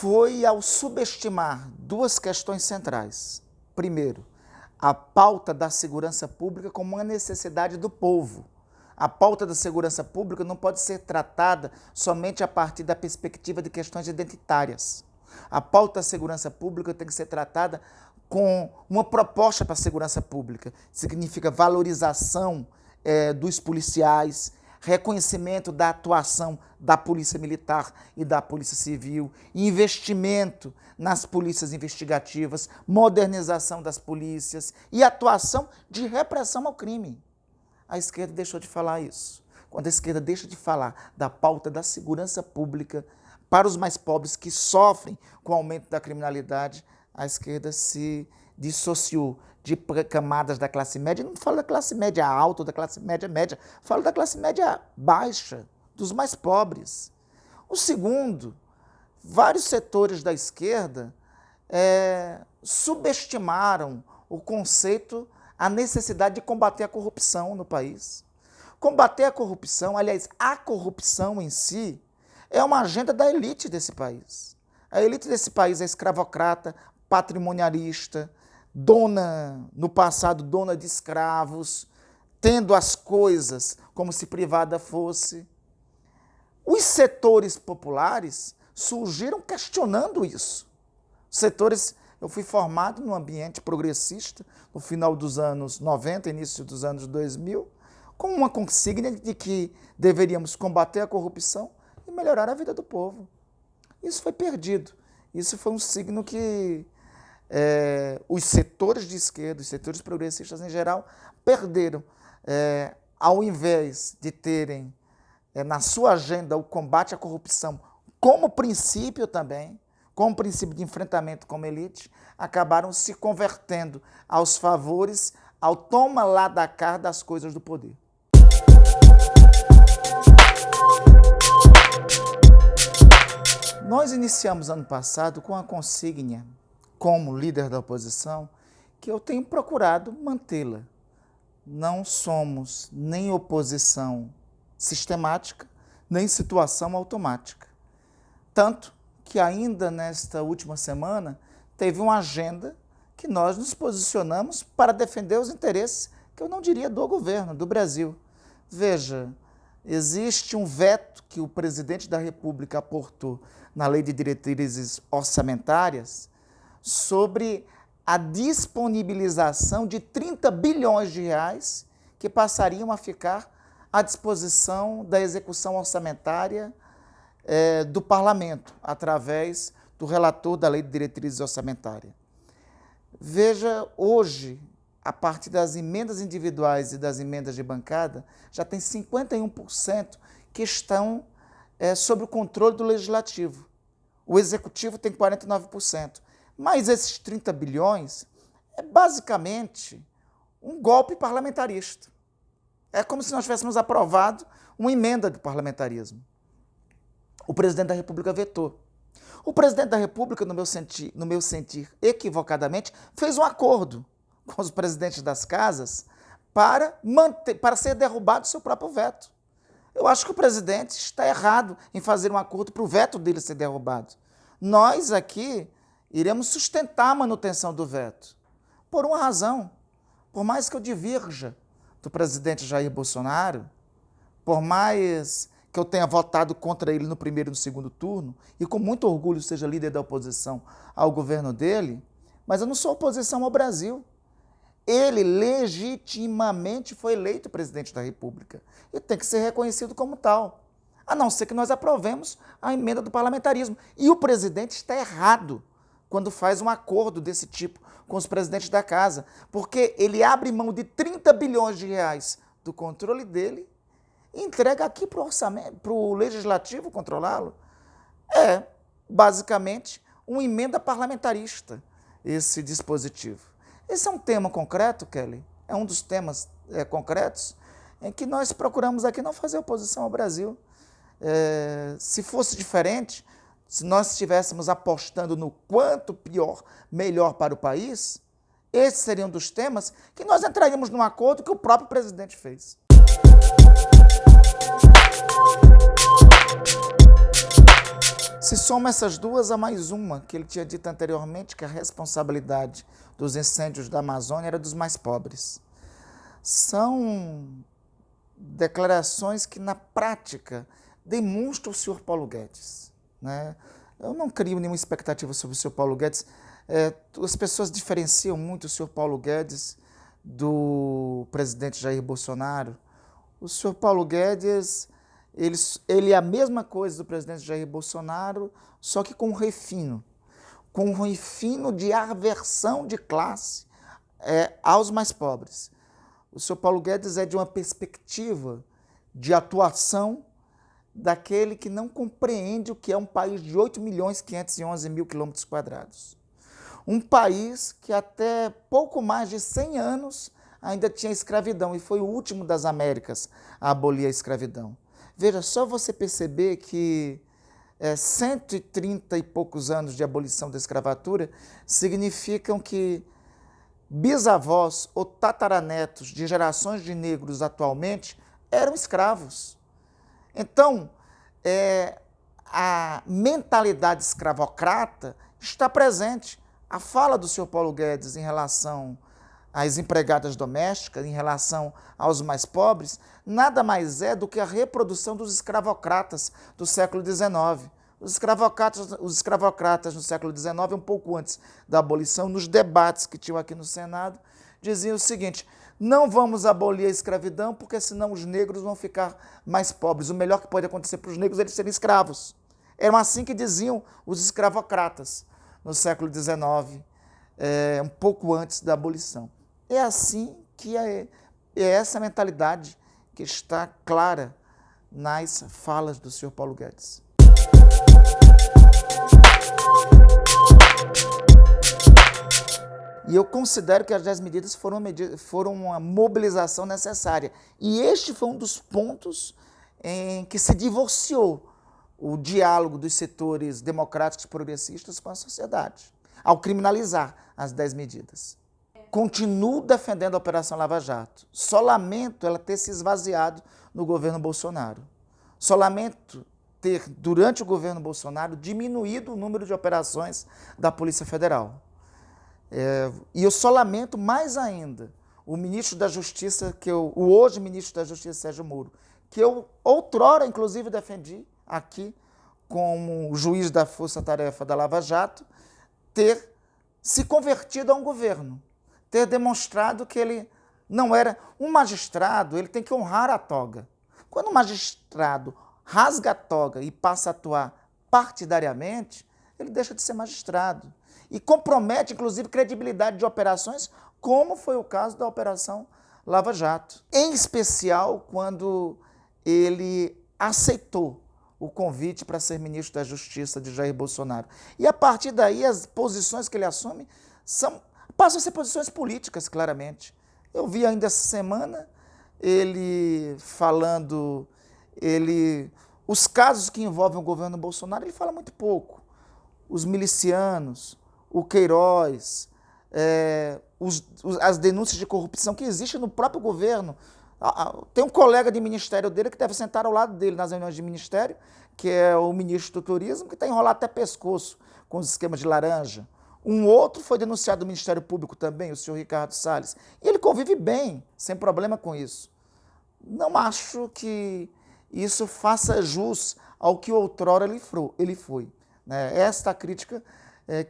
foi ao subestimar duas questões centrais. Primeiro, a pauta da segurança pública como uma necessidade do povo. A pauta da segurança pública não pode ser tratada somente a partir da perspectiva de questões identitárias. A pauta da segurança pública tem que ser tratada com uma proposta para a segurança pública. Significa valorização dos policiais, reconhecimento da atuação da Polícia Militar e da Polícia Civil, investimento nas polícias investigativas, modernização das polícias e atuação de repressão ao crime. A esquerda deixou de falar isso. Quando a esquerda deixa de falar da pauta da segurança pública para os mais pobres que sofrem com o aumento da criminalidade, a esquerda se dissociou de camadas da classe média. Não falo da classe média alta ou da classe média média, falo da classe média baixa, dos mais pobres. O segundo, vários setores da esquerda subestimaram o conceito, a necessidade de combater a corrupção no país. Combater a corrupção, aliás, a corrupção em si, é uma agenda da elite desse país. A elite desse país é escravocrata, patrimonialista, no passado, dona de escravos, tendo as coisas como se privada fosse. Os setores populares surgiram questionando isso. Eu fui formado num ambiente progressista no final dos anos 90, início dos anos 2000, com uma consigna de que deveríamos combater a corrupção e melhorar a vida do povo. Isso foi perdido. Isso foi um signo que os setores de esquerda, os setores progressistas em geral, perderam. Ao invés de terem na sua agenda o combate à corrupção como princípio também, como princípio de enfrentamento como elite, acabaram se convertendo aos favores, ao toma lá da cá das coisas do poder. Nós iniciamos ano passado com a consigna, como líder da oposição, que eu tenho procurado mantê-la. Não somos nem oposição sistemática, nem situação automática. Tanto que ainda nesta última semana teve uma agenda que nós nos posicionamos para defender os interesses, que eu não diria do governo, do Brasil. Veja, existe um veto que o presidente da República aportou na Lei de Diretrizes Orçamentárias sobre a disponibilização de 30 bilhões de reais que passariam a ficar à disposição da execução orçamentária do Parlamento, através do relator da Lei de Diretrizes Orçamentárias. Veja, hoje, a partir das emendas individuais e das emendas de bancada, já tem 51% que estão sob o controle do Legislativo. O Executivo tem 49%. Mas esses 30 bilhões é basicamente um golpe parlamentarista. É como se nós tivéssemos aprovado uma emenda do parlamentarismo. O presidente da República vetou. O presidente da República, no meu sentir equivocadamente, fez um acordo com os presidentes das casas para ser derrubado o seu próprio veto. Eu acho que o presidente está errado em fazer um acordo para o veto dele ser derrubado. Nós aqui iremos sustentar a manutenção do veto, por uma razão. Por mais que eu divirja do presidente Jair Bolsonaro, por mais que eu tenha votado contra ele no primeiro e no segundo turno, e com muito orgulho seja líder da oposição ao governo dele, mas eu não sou oposição ao Brasil. Ele legitimamente foi eleito presidente da República e tem que ser reconhecido como tal, a não ser que nós aprovemos a emenda do parlamentarismo. E o presidente está errado quando faz um acordo desse tipo com os presidentes da casa, porque ele abre mão de 30 bilhões de reais do controle dele e entrega aqui para o orçamento, para o legislativo controlá-lo. É, basicamente, uma emenda parlamentarista, esse dispositivo. Esse é um tema concreto, Kelly, é um dos temas concretos em que nós procuramos aqui não fazer oposição ao Brasil. Se fosse diferente, se nós estivéssemos apostando no quanto pior, melhor para o país, esses seriam dos temas que nós entraríamos num acordo que o próprio presidente fez. Se soma essas duas a mais uma, que ele tinha dito anteriormente, que a responsabilidade dos incêndios da Amazônia era dos mais pobres. São declarações que, na prática, demonstram o senhor Paulo Guedes, né? Eu não crio nenhuma expectativa sobre o senhor Paulo Guedes. As pessoas diferenciam muito o senhor Paulo Guedes do presidente Jair Bolsonaro. O senhor Paulo Guedes, ele é a mesma coisa do presidente Jair Bolsonaro, só que com um refino de aversão de classe aos mais pobres. O senhor Paulo Guedes é de uma perspectiva de atuação daquele que não compreende o que é um país de 8.511.000 km². Um país que até pouco mais de 100 anos ainda tinha escravidão e foi o último das Américas a abolir a escravidão. Veja, só você perceber que 130 e poucos anos de abolição da escravatura significam que bisavós ou tataranetos de gerações de negros atualmente eram escravos. Então, a mentalidade escravocrata está presente. A fala do senhor Paulo Guedes em relação às empregadas domésticas, em relação aos mais pobres, nada mais é do que a reprodução dos escravocratas do século XIX. Os escravocratas no século XIX, um pouco antes da abolição, nos debates que tinham aqui no Senado, diziam o seguinte: não vamos abolir a escravidão porque senão os negros vão ficar mais pobres. O melhor que pode acontecer para os negros é eles serem escravos. Eram assim que diziam os escravocratas no século XIX, um pouco antes da abolição. É assim que é essa mentalidade que está clara nas falas do senhor Paulo Guedes. E eu considero que as 10 medidas foram uma mobilização necessária. E este foi um dos pontos em que se divorciou o diálogo dos setores democráticos progressistas com a sociedade, ao criminalizar as 10 medidas. Continuo defendendo a Operação Lava Jato. Só lamento ela ter se esvaziado no governo Bolsonaro. Só lamento ter, durante o governo Bolsonaro, diminuído o número de operações da Polícia Federal. E eu só lamento mais ainda o ministro da Justiça, o hoje ministro da Justiça, Sérgio Moro, que eu outrora, inclusive, defendi aqui como juiz da Força-Tarefa da Lava Jato, ter se convertido a um governo, ter demonstrado que ele não era um magistrado, ele tem que honrar a toga. Quando o magistrado rasga a toga e passa a atuar partidariamente, ele deixa de ser magistrado. E compromete, inclusive, credibilidade de operações, como foi o caso da Operação Lava Jato. Em especial, quando ele aceitou o convite para ser ministro da Justiça de Jair Bolsonaro. E, a partir daí, as posições que ele assume passam a ser posições políticas, claramente. Eu vi ainda essa semana ele falando... Os casos que envolvem o governo Bolsonaro, ele fala muito pouco. Os milicianos, o Queiroz, as denúncias de corrupção que existem no próprio governo. Tem um colega de ministério dele que deve sentar ao lado dele nas reuniões de ministério, que é o ministro do Turismo, que está enrolado até pescoço com os esquemas de laranja. Um outro foi denunciado do Ministério Público também, o senhor Ricardo Salles. E ele convive bem, sem problema com isso. Não acho que isso faça jus ao que outrora ele foi. Esta crítica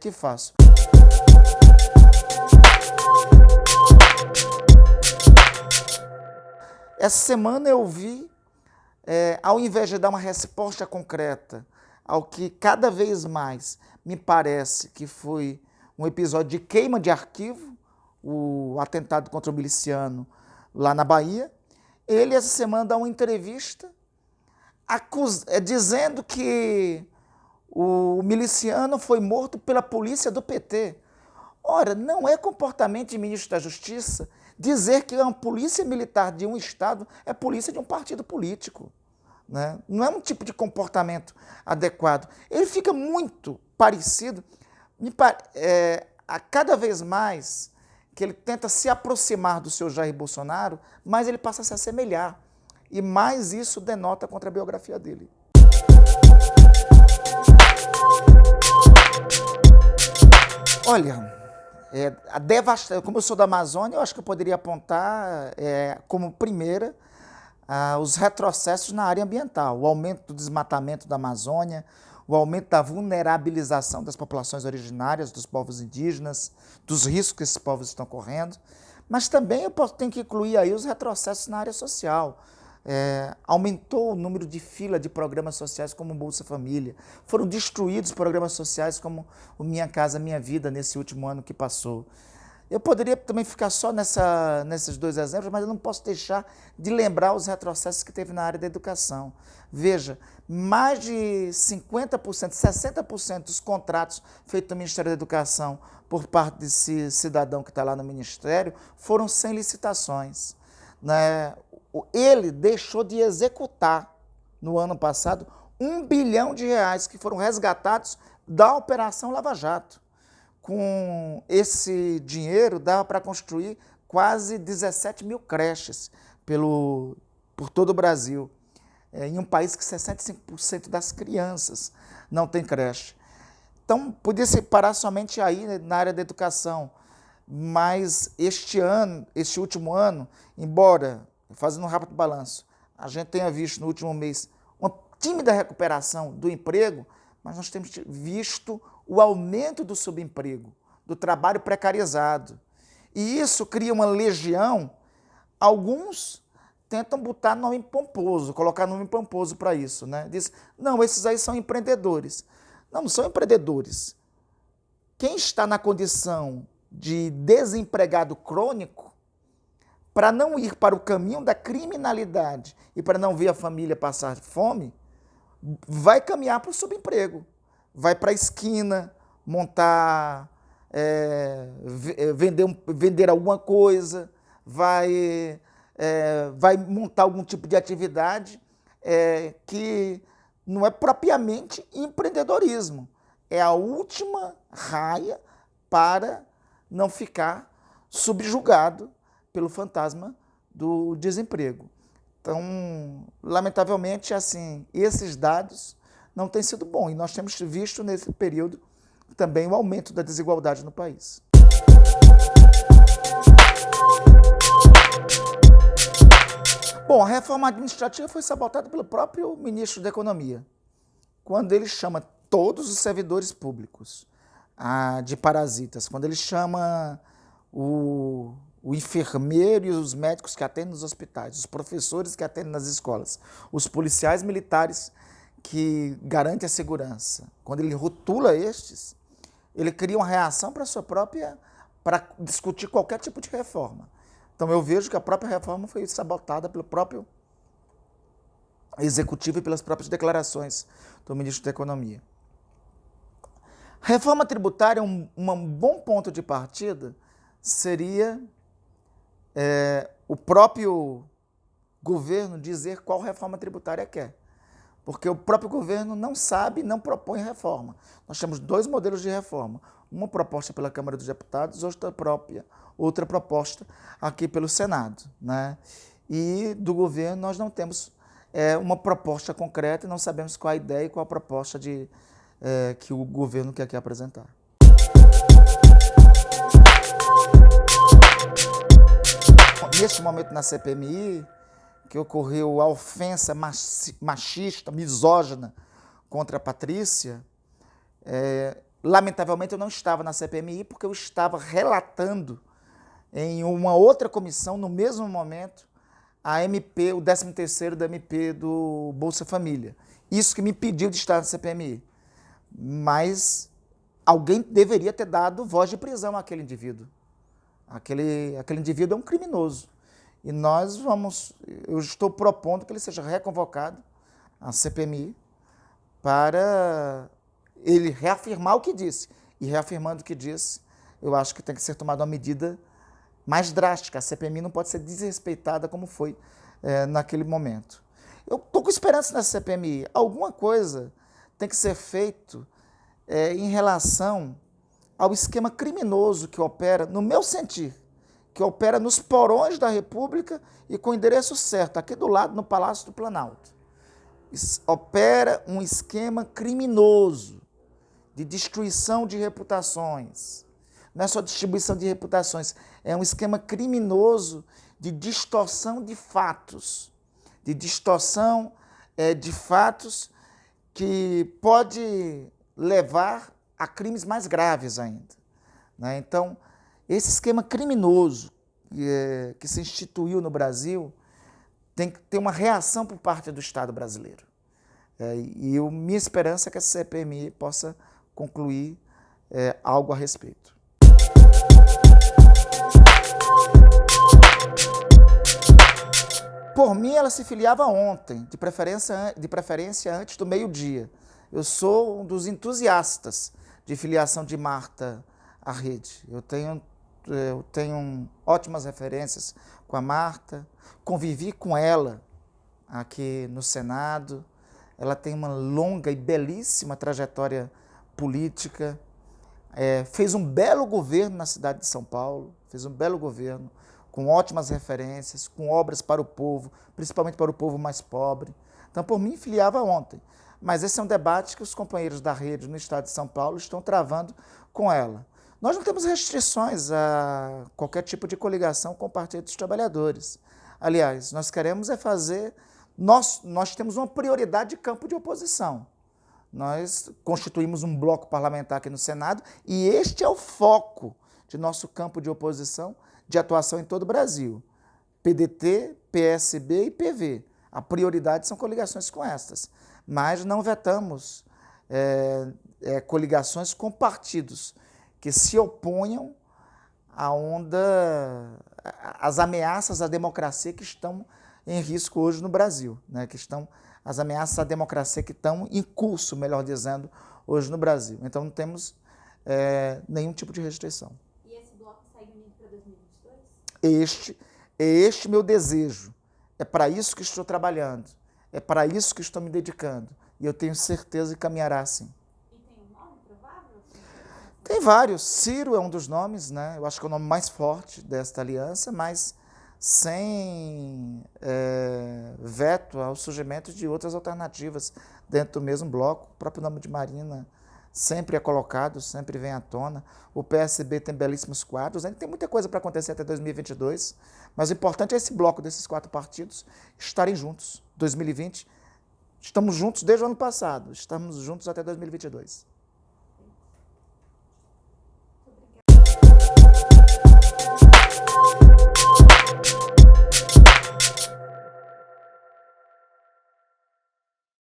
que faço. Essa semana eu vi, ao invés de dar uma resposta concreta ao que cada vez mais me parece que foi um episódio de queima de arquivo, o atentado contra o miliciano lá na Bahia, ele essa semana dá uma entrevista dizendo que o miliciano foi morto pela polícia do PT. Ora, não é comportamento de ministro da Justiça dizer que a polícia militar de um Estado é polícia de um partido político. Né? Não é um tipo de comportamento adequado. Ele fica muito parecido, a cada vez mais que ele tenta se aproximar do seu Jair Bolsonaro, mais ele passa a se assemelhar. E mais isso denota contra a biografia dele. Olha, a devastação, como eu sou da Amazônia, eu acho que eu poderia apontar como primeira os retrocessos na área ambiental, o aumento do desmatamento da Amazônia, o aumento da vulnerabilização das populações originárias, dos povos indígenas, dos riscos que esses povos estão correndo, mas também tenho que incluir aí os retrocessos na área social. Aumentou o número de fila de programas sociais como o Bolsa Família. Foram destruídos programas sociais como o Minha Casa Minha Vida nesse último ano que passou. Eu poderia também ficar só nesses dois exemplos, mas eu não posso deixar de lembrar os retrocessos que teve na área da educação. Veja, mais de 50%, 60% dos contratos feitos no Ministério da Educação por parte desse cidadão que está lá no Ministério foram sem licitações, né? Ele deixou de executar, no ano passado, R$ 1 bilhão que foram resgatados da Operação Lava Jato. Com esse dinheiro, dava para construir quase 17 mil creches por todo o Brasil, em um país que 65% das crianças não tem creche. Então, podia se parar somente aí, né, na área da educação, mas este último ano, embora, fazendo um rápido balanço, a gente tenha visto no último mês uma tímida recuperação do emprego, mas nós temos visto o aumento do subemprego, do trabalho precarizado. E isso cria uma legião. Alguns tentam botar nome pomposo, colocar nome pomposo para isso, né? Diz, não, esses aí são empreendedores. Não, não são empreendedores. Quem está na condição de desempregado crônico, para não ir para o caminho da criminalidade e para não ver a família passar fome, vai caminhar para o subemprego. Vai para a esquina, montar, vender alguma coisa, vai montar algum tipo de atividade que não é propriamente empreendedorismo. É a última raia para não ficar subjugado pelo fantasma do desemprego. Então, lamentavelmente, assim, esses dados não têm sido bons. E nós temos visto nesse período também o aumento da desigualdade no país. Bom, a reforma administrativa foi sabotada pelo próprio ministro da Economia, quando ele chama todos os servidores públicos de parasitas, quando ele chama o enfermeiro e os médicos que atendem nos hospitais, os professores que atendem nas escolas, os policiais militares que garantem a segurança. Quando ele rotula estes, ele cria uma reação para discutir qualquer tipo de reforma. Então eu vejo que a própria reforma foi sabotada pelo próprio executivo e pelas próprias declarações do ministro da Economia. Reforma tributária, um bom ponto de partida seria o próprio governo dizer qual reforma tributária quer. Porque o próprio governo não sabe, não propõe reforma. Nós temos dois modelos de reforma. Uma proposta pela Câmara dos Deputados, outra proposta aqui pelo Senado, né? E do governo nós não temos uma proposta concreta e não sabemos qual a ideia e qual a proposta que o governo quer aqui apresentar. Neste momento na CPMI, que ocorreu a ofensa machista, misógina contra a Patrícia, lamentavelmente eu não estava na CPMI porque eu estava relatando em uma outra comissão, no mesmo momento, a MP, o 13º da MP do Bolsa Família. Isso que me impediu de estar na CPMI. Mas alguém deveria ter dado voz de prisão àquele indivíduo. Aquele indivíduo é um criminoso. E eu estou propondo que ele seja reconvocado à CPMI para ele reafirmar o que disse. E reafirmando o que disse, eu acho que tem que ser tomada uma medida mais drástica. A CPMI não pode ser desrespeitada como foi naquele momento. Eu estou com esperança nessa CPMI. Alguma coisa tem que ser feito em relação ao esquema criminoso que opera, no meu sentir, que opera nos porões da República e com o endereço certo, aqui do lado, no Palácio do Planalto. Opera um esquema criminoso de destruição de reputações, não é só distribuição de reputações, é um esquema criminoso de distorção de fatos, de fatos que pode levar a crimes mais graves ainda, né? Então, esse esquema criminoso que se instituiu no Brasil tem que ter uma reação por parte do Estado brasileiro. Minha esperança é que a CPMI possa concluir algo a respeito. Por mim, ela se filiava ontem, de preferência antes do meio-dia. Eu sou um dos entusiastas de filiação de Marta à rede. Eu tenho ótimas referências com a Marta, convivi com ela aqui no Senado. Ela tem uma longa e belíssima trajetória política, fez um belo governo na cidade de São Paulo, com ótimas referências, com obras para o povo, principalmente para o povo mais pobre. Então, por mim, filiava ontem. Mas esse é um debate que os companheiros da rede no estado de São Paulo estão travando com ela. Nós não temos restrições a qualquer tipo de coligação com o Partido dos Trabalhadores. Aliás, nós queremos fazer... Nós temos uma prioridade de campo de oposição. Nós constituímos um bloco parlamentar aqui no Senado e este é o foco de nosso campo de oposição, de atuação em todo o Brasil. PDT, PSB e PV. A prioridade são coligações com estas. Mas não vetamos coligações com partidos que se oponham às ameaças à democracia que estão em risco hoje no Brasil, né? As ameaças à democracia que estão em curso, melhor dizendo, hoje no Brasil. Então não temos nenhum tipo de restrição. E esse bloco segue unido para 2022? Este meu desejo. É para isso que estou trabalhando. É para isso que estou me dedicando. E eu tenho certeza que caminhará assim. E tem um nome provável? Tem vários. Ciro é um dos nomes, né? Eu acho que é o nome mais forte desta aliança, mas sem veto ao surgimento de outras alternativas dentro do mesmo bloco. O próprio nome de Marina sempre é colocado, sempre vem à tona. O PSB tem belíssimos quadros, ainda tem muita coisa para acontecer até 2022, mas o importante é esse bloco desses 4 partidos estarem juntos. 2020, estamos juntos desde o ano passado, estamos juntos até 2022.